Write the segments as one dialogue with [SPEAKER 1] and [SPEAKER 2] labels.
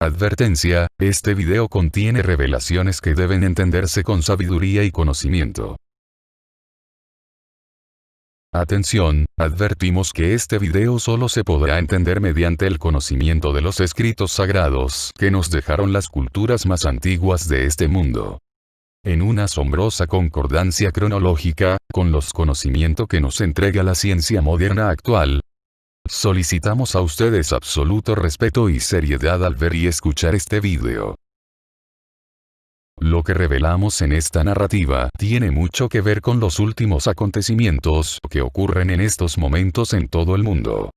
[SPEAKER 1] Advertencia, este video contiene revelaciones que deben entenderse con sabiduría y conocimiento. Atención, advertimos que este video solo se podrá entender mediante el conocimiento de los escritos sagrados que nos dejaron las culturas más antiguas de este mundo. En una asombrosa concordancia cronológica, con los conocimientos que nos entrega la ciencia moderna actual, solicitamos a ustedes absoluto respeto y seriedad al ver y escuchar este video. Lo que revelamos en esta narrativa tiene mucho que ver con los últimos acontecimientos que ocurren en estos momentos en todo el mundo.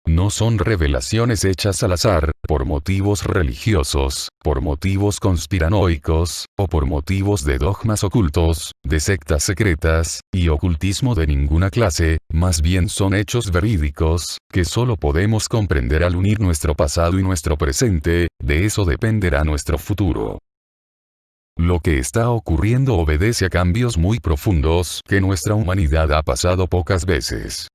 [SPEAKER 1] No son revelaciones hechas al azar, por motivos religiosos, por motivos conspiranoicos, o por motivos de dogmas ocultos, de sectas secretas, y ocultismo de ninguna clase, más bien son hechos verídicos, que solo podemos comprender al unir nuestro pasado y nuestro presente, de eso dependerá nuestro futuro. Lo que está ocurriendo obedece a cambios muy profundos que nuestra humanidad ha pasado pocas veces.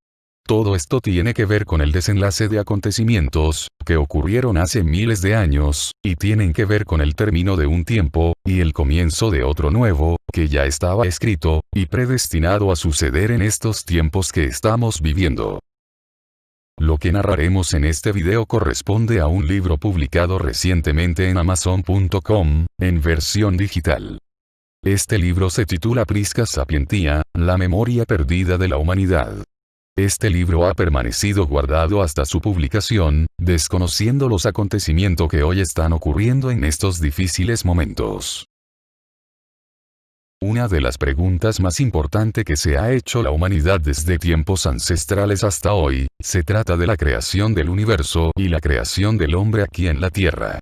[SPEAKER 1] Todo esto tiene que ver con el desenlace de acontecimientos que ocurrieron hace miles de años, y tienen que ver con el término de un tiempo, y el comienzo de otro nuevo, que ya estaba escrito, y predestinado a suceder en estos tiempos que estamos viviendo. Lo que narraremos en este video corresponde a un libro publicado recientemente en Amazon.com, en versión digital. Este libro se titula Prisca Sapientia, la memoria perdida de la humanidad. Este libro ha permanecido guardado hasta su publicación, desconociendo los acontecimientos que hoy están ocurriendo en estos difíciles momentos. Una de las preguntas más importantes que se ha hecho la humanidad desde tiempos ancestrales hasta hoy, se trata de la creación del universo y la creación del hombre aquí en la Tierra.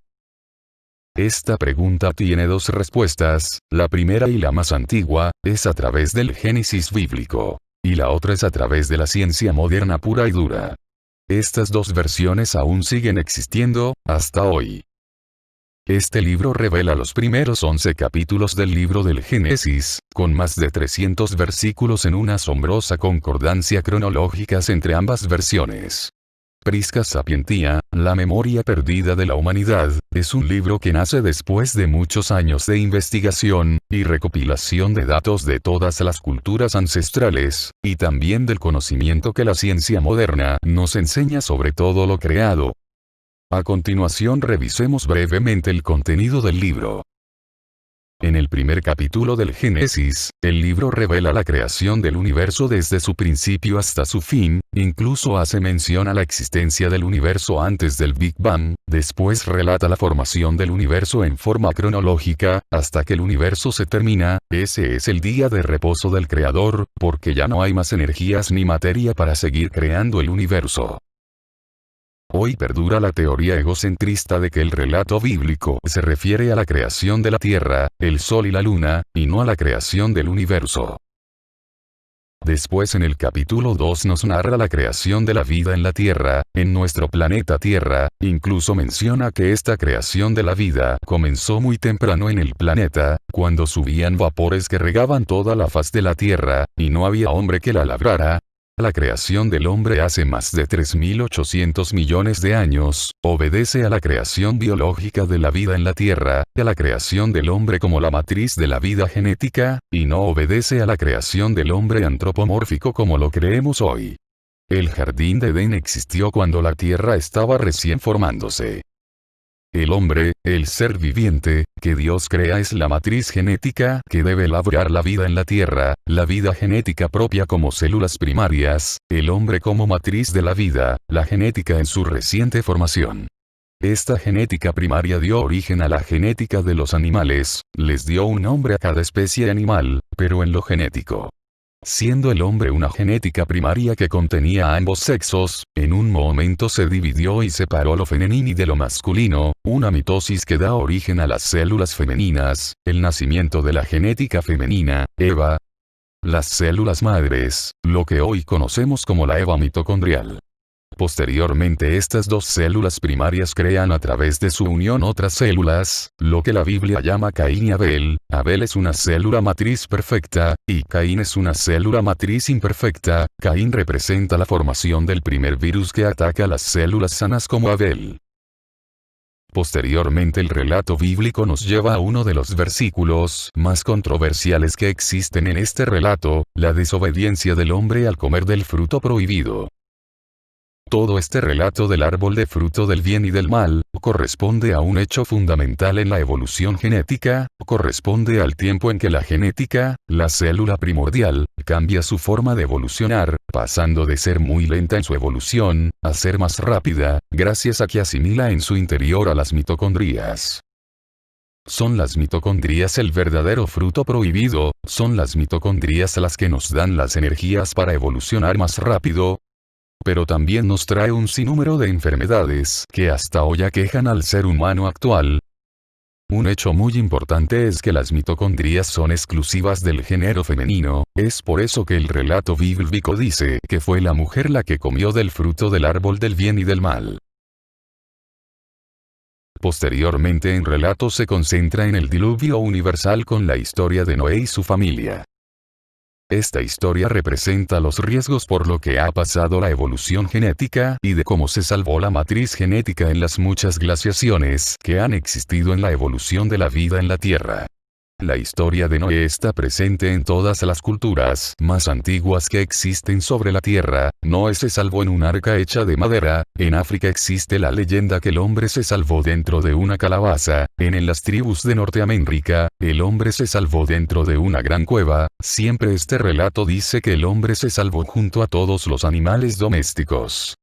[SPEAKER 1] Esta pregunta tiene dos respuestas, la primera y la más antigua, es a través del Génesis bíblico. Y la otra es a través de la ciencia moderna pura y dura. Estas dos versiones aún siguen existiendo, hasta hoy. Este libro revela los primeros 11 capítulos del libro del Génesis, con más de 300 versículos en una asombrosa concordancia cronológica entre ambas versiones. Prisca Sapientia, la memoria perdida de la humanidad, es un libro que nace después de muchos años de investigación y recopilación de datos de todas las culturas ancestrales, y también del conocimiento que la ciencia moderna nos enseña sobre todo lo creado. A continuación revisemos brevemente el contenido del libro. En el primer capítulo del Génesis, el libro revela la creación del universo desde su principio hasta su fin, incluso hace mención a la existencia del universo antes del Big Bang, después relata la formación del universo en forma cronológica, hasta que el universo se termina, ese es el día de reposo del Creador, porque ya no hay más energías ni materia para seguir creando el universo. Hoy perdura la teoría egocentrista de que el relato bíblico se refiere a la creación de la Tierra, el Sol y la Luna, y no a la creación del universo. Después en el capítulo 2 nos narra la creación de la vida en la Tierra, en nuestro planeta Tierra, incluso menciona que esta creación de la vida comenzó muy temprano en el planeta, cuando subían vapores que regaban toda la faz de la Tierra, y no había hombre que la labrara. La creación del hombre hace más de 3.800 millones de años, obedece a la creación biológica de la vida en la Tierra, a la creación del hombre como la matriz de la vida genética, y no obedece a la creación del hombre antropomórfico como lo creemos hoy. El jardín de Edén existió cuando la Tierra estaba recién formándose. El hombre, el ser viviente, que Dios crea es la matriz genética que debe elaborar la vida en la Tierra, la vida genética propia como células primarias, el hombre como matriz de la vida, la genética en su reciente formación. Esta genética primaria dio origen a la genética de los animales, les dio un nombre a cada especie animal, pero en lo genético. Siendo el hombre una genética primaria que contenía a ambos sexos, en un momento se dividió y separó lo femenino de lo masculino, una mitosis que da origen a las células femeninas, el nacimiento de la genética femenina, Eva. Las células madres, lo que hoy conocemos como la Eva mitocondrial. Posteriormente estas dos células primarias crean a través de su unión otras células, lo que la Biblia llama Caín y Abel. Abel es una célula matriz perfecta, y Caín es una célula matriz imperfecta. Caín representa la formación del primer virus que ataca las células sanas como Abel. Posteriormente el relato bíblico nos lleva a uno de los versículos más controversiales que existen en este relato, la desobediencia del hombre al comer del fruto prohibido. Todo este relato del árbol de fruto del bien y del mal, corresponde a un hecho fundamental en la evolución genética, corresponde al tiempo en que la genética, la célula primordial, cambia su forma de evolucionar, pasando de ser muy lenta en su evolución, a ser más rápida, gracias a que asimila en su interior a las mitocondrias. Son las mitocondrias el verdadero fruto prohibido, son las mitocondrias las que nos dan las energías para evolucionar más rápido, pero también nos trae un sinnúmero de enfermedades que hasta hoy aquejan al ser humano actual. Un hecho muy importante es que las mitocondrias son exclusivas del género femenino, es por eso que el relato bíblico dice que fue la mujer la que comió del fruto del árbol del bien y del mal. Posteriormente el relato se concentra en el diluvio universal con la historia de Noé y su familia. Esta historia representa los riesgos por lo que ha pasado la evolución genética y de cómo se salvó la matriz genética en las muchas glaciaciones que han existido en la evolución de la vida en la Tierra. La historia de Noé está presente en todas las culturas más antiguas que existen sobre la Tierra. Noé se salvó en un arca hecha de madera. En África existe la leyenda que el hombre se salvó dentro de una calabaza. En las tribus de Norteamérica, el hombre se salvó dentro de una gran cueva. Siempre este relato dice que el hombre se salvó junto a todos los animales domésticos.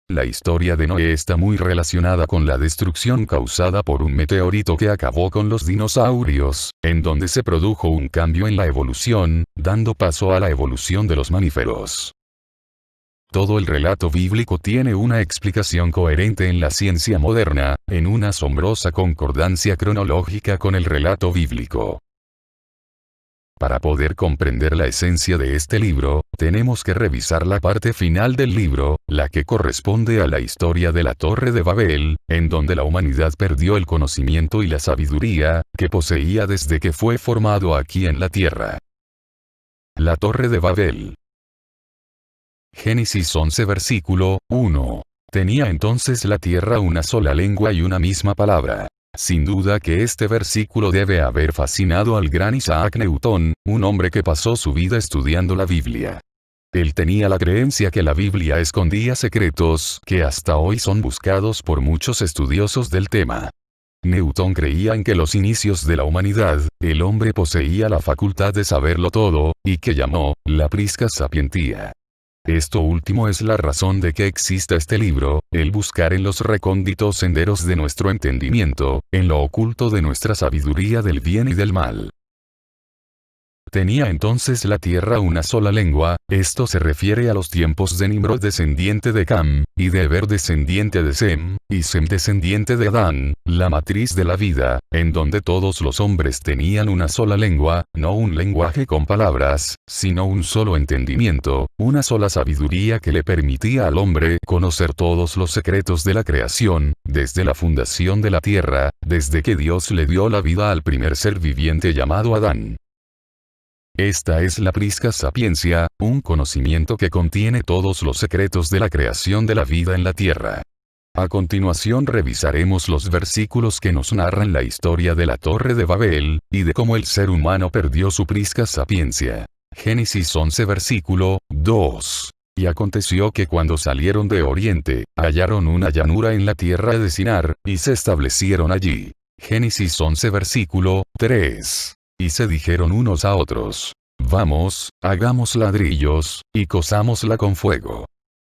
[SPEAKER 1] La historia de Noé está muy relacionada con la destrucción causada por un meteorito que acabó con los dinosaurios, en donde se produjo un cambio en la evolución, dando paso a la evolución de los mamíferos. Todo el relato bíblico tiene una explicación coherente en la ciencia moderna, en una asombrosa concordancia cronológica con el relato bíblico. Para poder comprender la esencia de este libro, tenemos que revisar la parte final del libro, la que corresponde a la historia de la Torre de Babel, en donde la humanidad perdió el conocimiento y la sabiduría que poseía desde que fue formado aquí en la tierra. La Torre de Babel. Génesis 11 versículo 1. Tenía entonces la tierra una sola lengua y una misma palabra. Sin duda que este versículo debe haber fascinado al gran Isaac Newton, un hombre que pasó su vida estudiando la Biblia. Él tenía la creencia que la Biblia escondía secretos que hasta hoy son buscados por muchos estudiosos del tema. Newton creía en que los inicios de la humanidad, el hombre poseía la facultad de saberlo todo, y que llamó la prisca sapientia. Esto último es la razón de que exista este libro, el buscar en los recónditos senderos de nuestro entendimiento, en lo oculto de nuestra sabiduría del bien y del mal. Tenía entonces la tierra una sola lengua, esto se refiere a los tiempos de Nimrod descendiente de Cam, y de Eber descendiente de Sem, y Sem descendiente de Adán, la matriz de la vida, en donde todos los hombres tenían una sola lengua, no un lenguaje con palabras, sino un solo entendimiento, una sola sabiduría que le permitía al hombre conocer todos los secretos de la creación, desde la fundación de la tierra, desde que Dios le dio la vida al primer ser viviente llamado Adán. Esta es la prisca sapiencia, un conocimiento que contiene todos los secretos de la creación de la vida en la tierra. A continuación revisaremos los versículos que nos narran la historia de la Torre de Babel, y de cómo el ser humano perdió su prisca sapiencia. Génesis 11 versículo 2. Y aconteció que cuando salieron de Oriente, hallaron una llanura en la tierra de Sinar, y se establecieron allí. Génesis 11 versículo 3. Y se dijeron unos a otros: Vamos, hagamos ladrillos, y cozámosla con fuego.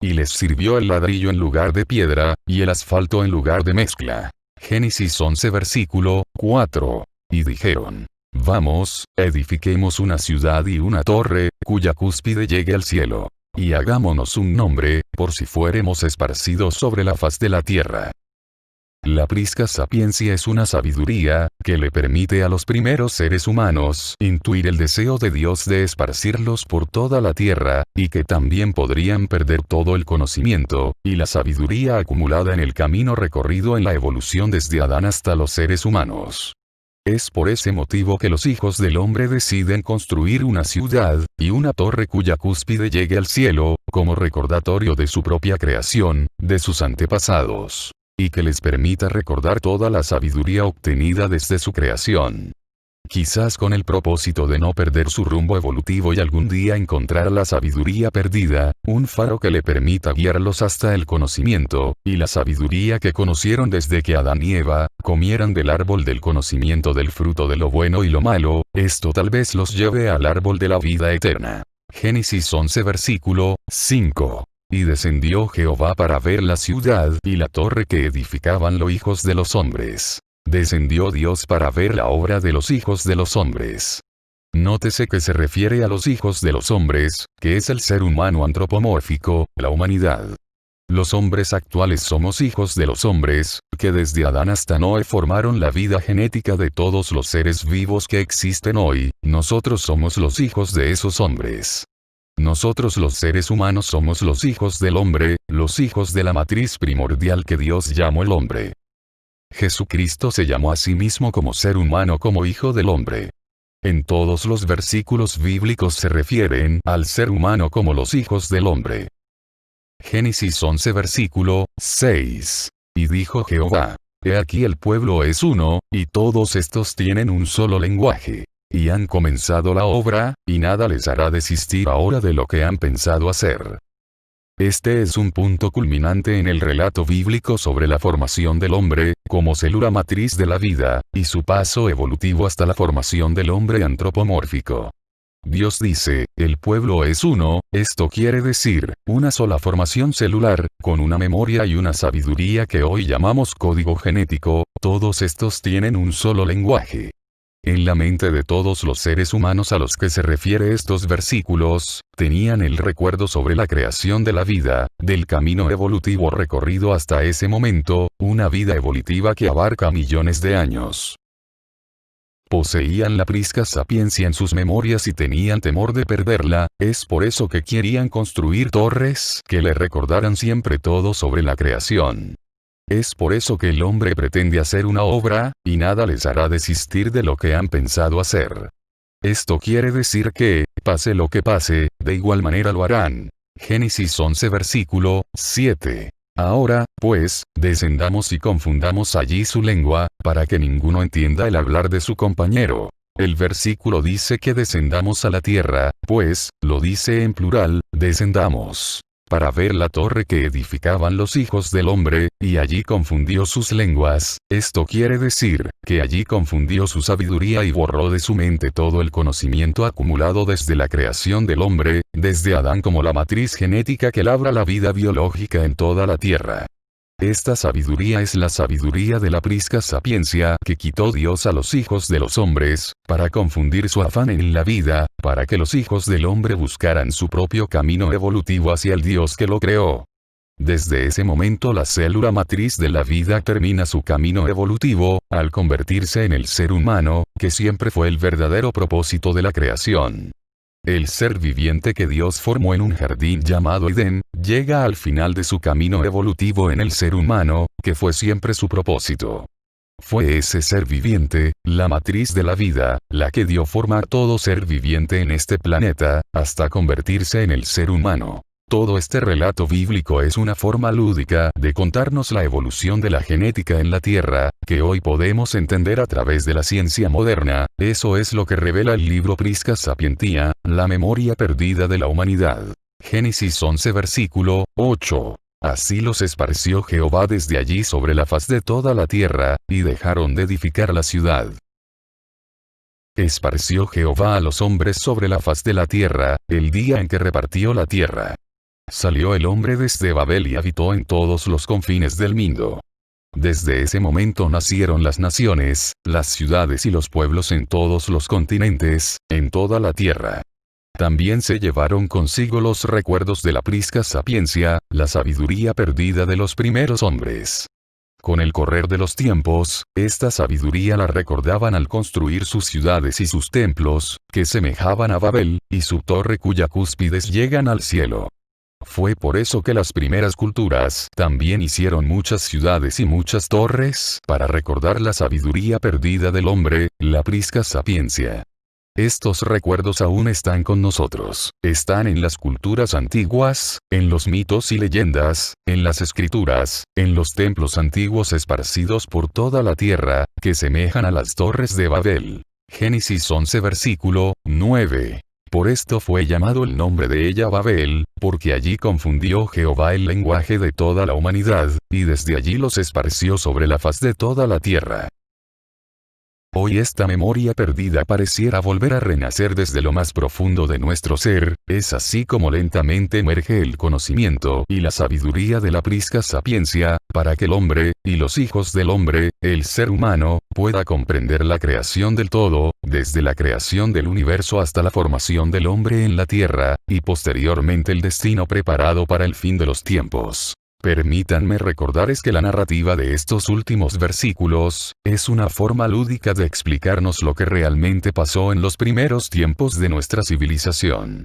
[SPEAKER 1] Y les sirvió el ladrillo en lugar de piedra, y el asfalto en lugar de mezcla. Génesis 11 versículo 4. Y dijeron: Vamos, edifiquemos una ciudad y una torre, cuya cúspide llegue al cielo. Y hagámonos un nombre, por si fuéremos esparcidos sobre la faz de la tierra. La prisca sapiencia es una sabiduría que le permite a los primeros seres humanos intuir el deseo de Dios de esparcirlos por toda la tierra, y que también podrían perder todo el conocimiento y la sabiduría acumulada en el camino recorrido en la evolución desde Adán hasta los seres humanos. Es por ese motivo que los hijos del hombre deciden construir una ciudad y una torre cuya cúspide llegue al cielo, como recordatorio de su propia creación, de sus antepasados. y que les permita recordar toda la sabiduría obtenida desde su creación. Quizás con el propósito de no perder su rumbo evolutivo y algún día encontrar la sabiduría perdida, un faro que le permita guiarlos hasta el conocimiento, y la sabiduría que conocieron desde que Adán y Eva comieran del árbol del conocimiento del fruto de lo bueno y lo malo, esto tal vez los lleve al árbol de la vida eterna. Génesis 11 versículo 5. Y descendió Jehová para ver la ciudad y la torre que edificaban los hijos de los hombres. Descendió Dios para ver la obra de los hijos de los hombres. Nótese que se refiere a los hijos de los hombres, que es el ser humano antropomórfico, la humanidad. Los hombres actuales somos hijos de los hombres, que desde Adán hasta Noé formaron la vida genética de todos los seres vivos que existen hoy. Nosotros somos los hijos de esos hombres. Nosotros los seres humanos somos los hijos del hombre, los hijos de la matriz primordial que Dios llamó el hombre. Jesucristo se llamó a sí mismo como ser humano como hijo del hombre. En todos los versículos bíblicos se refieren al ser humano como los hijos del hombre. Génesis 11 versículo 6. Y dijo Jehová: He aquí el pueblo es uno, y todos estos tienen un solo lenguaje. Y han comenzado la obra, y nada les hará desistir ahora de lo que han pensado hacer. Este es un punto culminante en el relato bíblico sobre la formación del hombre, como célula matriz de la vida, y su paso evolutivo hasta la formación del hombre antropomórfico. Dios dice, el pueblo es uno, esto quiere decir, una sola formación celular, con una memoria y una sabiduría que hoy llamamos código genético, todos estos tienen un solo lenguaje. En la mente de todos los seres humanos a los que se refiere estos versículos, tenían el recuerdo sobre la creación de la vida, del camino evolutivo recorrido hasta ese momento, una vida evolutiva que abarca millones de años. Poseían la prisca sapiencia en sus memorias y tenían temor de perderla, es por eso que querían construir torres que le recordaran siempre todo sobre la creación. Es por eso que el hombre pretende hacer una obra, y nada les hará desistir de lo que han pensado hacer. Esto quiere decir que, pase lo que pase, de igual manera lo harán. Génesis 11 versículo 7. Ahora, pues, descendamos y confundamos allí su lengua, para que ninguno entienda el hablar de su compañero. El versículo dice que descendamos a la tierra, pues, lo dice en plural, descendamos. Para ver la torre que edificaban los hijos del hombre, y allí confundió sus lenguas, esto quiere decir, que allí confundió su sabiduría y borró de su mente todo el conocimiento acumulado desde la creación del hombre, desde Adán como la matriz genética que labra la vida biológica en toda la tierra. Esta sabiduría es la sabiduría de la prisca sapiencia que quitó Dios a los hijos de los hombres, para confundir su afán en la vida, para que los hijos del hombre buscaran su propio camino evolutivo hacia el Dios que lo creó. Desde ese momento la célula matriz de la vida termina su camino evolutivo, al convertirse en el ser humano, que siempre fue el verdadero propósito de la creación. El ser viviente que Dios formó en un jardín llamado Edén, llega al final de su camino evolutivo en el ser humano, que fue siempre su propósito. Fue ese ser viviente, la matriz de la vida, la que dio forma a todo ser viviente en este planeta, hasta convertirse en el ser humano. Todo este relato bíblico es una forma lúdica de contarnos la evolución de la genética en la Tierra, que hoy podemos entender a través de la ciencia moderna. Eso es lo que revela el libro Prisca Sapientia, la memoria perdida de la humanidad. Génesis 11 versículo 8. Así los esparció Jehová desde allí sobre la faz de toda la tierra, y dejaron de edificar la ciudad. Esparció Jehová a los hombres sobre la faz de la tierra, el día en que repartió la tierra. Salió el hombre desde Babel y habitó en todos los confines del mundo. Desde ese momento nacieron las naciones, las ciudades y los pueblos en todos los continentes, en toda la tierra. También se llevaron consigo los recuerdos de la prisca sapiencia, la sabiduría perdida de los primeros hombres. Con el correr de los tiempos, esta sabiduría la recordaban al construir sus ciudades y sus templos, que semejaban a Babel, y su torre cuya cúspides llegan al cielo. Fue por eso que las primeras culturas también hicieron muchas ciudades y muchas torres, para recordar la sabiduría perdida del hombre, la prisca sapiencia. Estos recuerdos aún están con nosotros, están en las culturas antiguas, en los mitos y leyendas, en las escrituras, en los templos antiguos esparcidos por toda la tierra, que semejan a las torres de Babel. Génesis 11 versículo 9. Por esto fue llamado el nombre de ella Babel, porque allí confundió Jehová el lenguaje de toda la humanidad, y desde allí los esparció sobre la faz de toda la tierra. Hoy esta memoria perdida pareciera volver a renacer desde lo más profundo de nuestro ser, es así como lentamente emerge el conocimiento y la sabiduría de la prisca sapiencia, para que el hombre, y los hijos del hombre, el ser humano, pueda comprender la creación del todo, desde la creación del universo hasta la formación del hombre en la tierra, y posteriormente el destino preparado para el fin de los tiempos. Permítanme recordarles que la narrativa de estos últimos versículos, es una forma lúdica de explicarnos lo que realmente pasó en los primeros tiempos de nuestra civilización.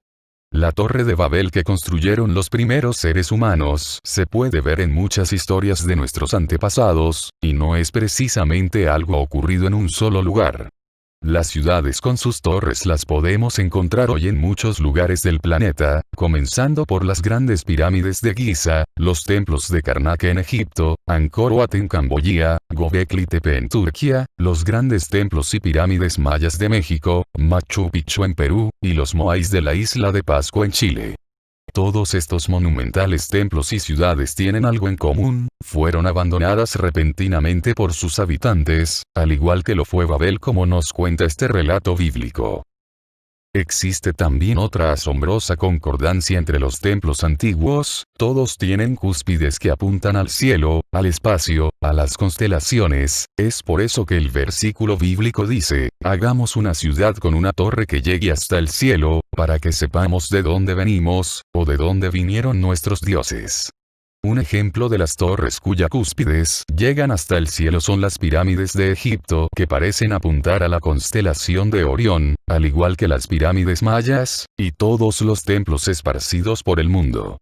[SPEAKER 1] La Torre de Babel que construyeron los primeros seres humanos se puede ver en muchas historias de nuestros antepasados, y no es precisamente algo ocurrido en un solo lugar. Las ciudades con sus torres las podemos encontrar hoy en muchos lugares del planeta, comenzando por las grandes pirámides de Giza, los templos de Karnak en Egipto, Angkor Wat en Camboya, Göbekli Tepe en Turquía, los grandes templos y pirámides mayas de México, Machu Picchu en Perú, y los moais de la isla de Pascua en Chile. Todos estos monumentales templos y ciudades tienen algo en común, fueron abandonadas repentinamente por sus habitantes, al igual que lo fue Babel como nos cuenta este relato bíblico. Existe también otra asombrosa concordancia entre los templos antiguos, todos tienen cúspides que apuntan al cielo, al espacio, a las constelaciones, es por eso que el versículo bíblico dice, hagamos una ciudad con una torre que llegue hasta el cielo, para que sepamos de dónde venimos, o de dónde vinieron nuestros dioses. Un ejemplo de las torres cuya cúspides llegan hasta el cielo son las pirámides de Egipto que parecen apuntar a la constelación de Orión, al igual que las pirámides mayas, y todos los templos esparcidos por el mundo.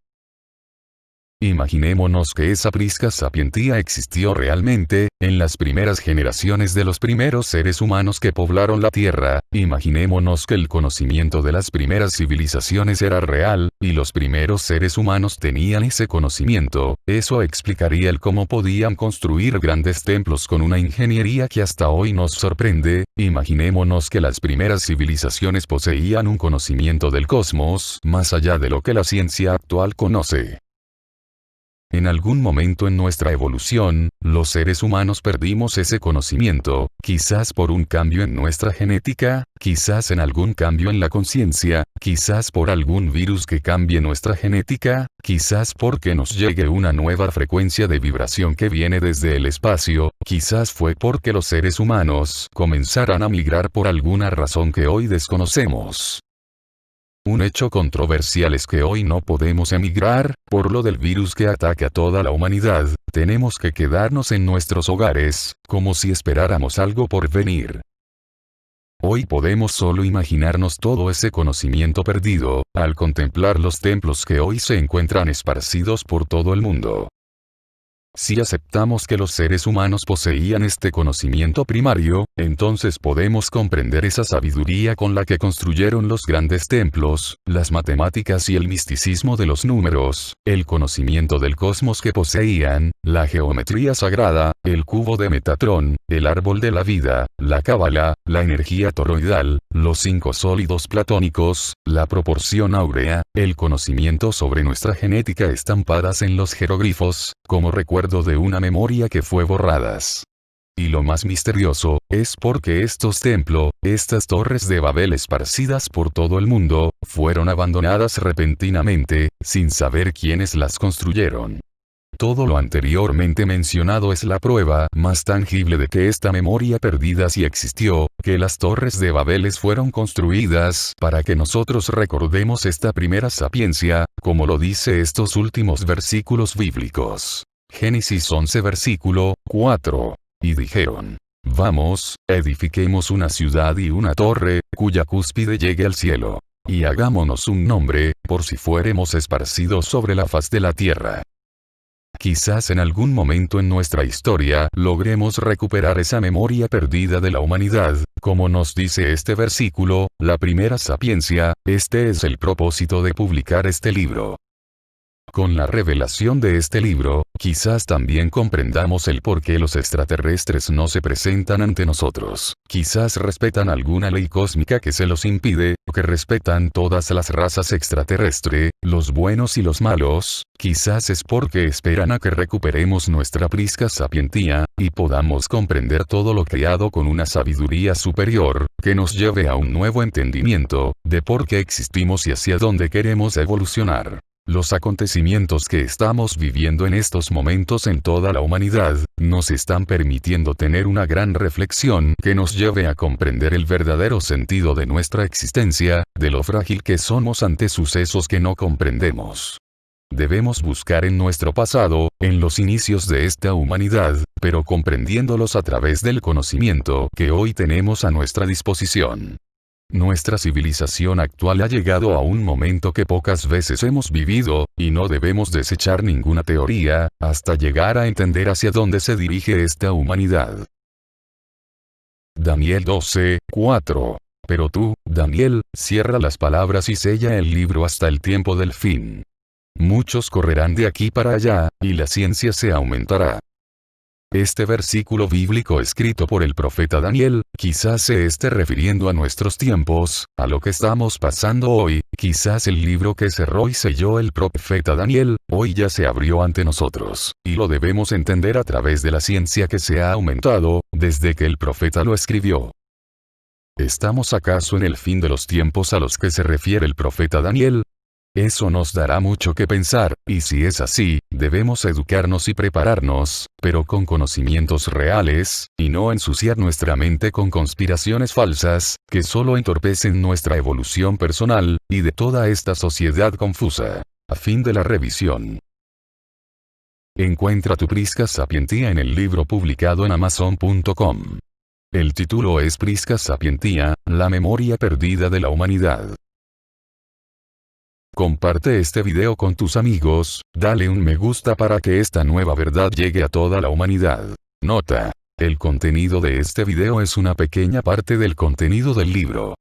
[SPEAKER 1] Imaginémonos que esa prisca sapientía existió realmente, en las primeras generaciones de los primeros seres humanos que poblaron la Tierra, imaginémonos que el conocimiento de las primeras civilizaciones era real, y los primeros seres humanos tenían ese conocimiento, eso explicaría el cómo podían construir grandes templos con una ingeniería que hasta hoy nos sorprende, imaginémonos que las primeras civilizaciones poseían un conocimiento del cosmos, más allá de lo que la ciencia actual conoce. En algún momento en nuestra evolución, los seres humanos perdimos ese conocimiento, quizás por un cambio en nuestra genética, quizás en algún cambio en la conciencia, quizás por algún virus que cambie nuestra genética, quizás porque nos llegue una nueva frecuencia de vibración que viene desde el espacio, quizás fue porque los seres humanos comenzaran a migrar por alguna razón que hoy desconocemos. Un hecho controversial es que hoy no podemos emigrar, por lo del virus que ataca a toda la humanidad, tenemos que quedarnos en nuestros hogares, como si esperáramos algo por venir. Hoy podemos solo imaginarnos todo ese conocimiento perdido, al contemplar los templos que hoy se encuentran esparcidos por todo el mundo. Si aceptamos que los seres humanos poseían este conocimiento primario, entonces podemos comprender esa sabiduría con la que construyeron los grandes templos, las matemáticas y el misticismo de los números, el conocimiento del cosmos que poseían, la geometría sagrada, el cubo de Metatrón, el árbol de la vida, la cábala, la energía toroidal, los 5 sólidos platónicos, la proporción áurea, el conocimiento sobre nuestra genética estampadas en los jeroglifos, como recuerdo de una memoria que fue borradas. Y lo más misterioso, es porque estos templos, estas torres de Babel esparcidas por todo el mundo, fueron abandonadas repentinamente, sin saber quiénes las construyeron. Todo lo anteriormente mencionado es la prueba más tangible de que esta memoria perdida sí existió, que las torres de Babel fueron construidas para que nosotros recordemos esta primera sapiencia, como lo dice estos últimos versículos bíblicos. Génesis 11 versículo 4. Y dijeron: Vamos, edifiquemos una ciudad y una torre, cuya cúspide llegue al cielo. Y hagámonos un nombre, por si fuéremos esparcidos sobre la faz de la tierra. quizás en algún momento en nuestra historia logremos recuperar esa memoria perdida de la humanidad, como nos dice este versículo, la primera sapiencia. Este es el propósito de publicar este libro. Con la revelación de este libro, quizás también comprendamos el por qué los extraterrestres no se presentan ante nosotros. Quizás respetan alguna ley cósmica que se los impide, o que respetan todas las razas extraterrestres, los buenos y los malos. Quizás es porque esperan a que recuperemos nuestra prisca sapientía, y podamos comprender todo lo creado con una sabiduría superior, que nos lleve a un nuevo entendimiento, de por qué existimos y hacia dónde queremos evolucionar. Los acontecimientos que estamos viviendo en estos momentos en toda la humanidad, nos están permitiendo tener una gran reflexión que nos lleve a comprender el verdadero sentido de nuestra existencia, de lo frágil que somos ante sucesos que no comprendemos. Debemos buscar en nuestro pasado, en los inicios de esta humanidad, pero comprendiéndolos a través del conocimiento que hoy tenemos a nuestra disposición. Nuestra civilización actual ha llegado a un momento que pocas veces hemos vivido, y no debemos desechar ninguna teoría, hasta llegar a entender hacia dónde se dirige esta humanidad. Daniel 12:4. Pero tú, Daniel, cierra las palabras y sella el libro hasta el tiempo del fin. Muchos correrán de aquí para allá, y la ciencia se aumentará. Este versículo bíblico escrito por el profeta Daniel, quizás se esté refiriendo a nuestros tiempos, a lo que estamos pasando hoy. Quizás el libro que cerró y selló el profeta Daniel, hoy ya se abrió ante nosotros, y lo debemos entender a través de la ciencia que se ha aumentado, desde que el profeta lo escribió. ¿Estamos acaso en el fin de los tiempos a los que se refiere el profeta Daniel? Eso nos dará mucho que pensar, y si es así, debemos educarnos y prepararnos, pero con conocimientos reales, y no ensuciar nuestra mente con conspiraciones falsas, que solo entorpecen nuestra evolución personal, y de toda esta sociedad confusa. A fin de la revisión. Encuentra tu prisca sapientía en el libro publicado en Amazon.com. El título es Prisca sapientía, la memoria perdida de la humanidad. Comparte este video con tus amigos, dale un me gusta para que esta nueva verdad llegue a toda la humanidad. Nota: el contenido de este video es una pequeña parte del contenido del libro.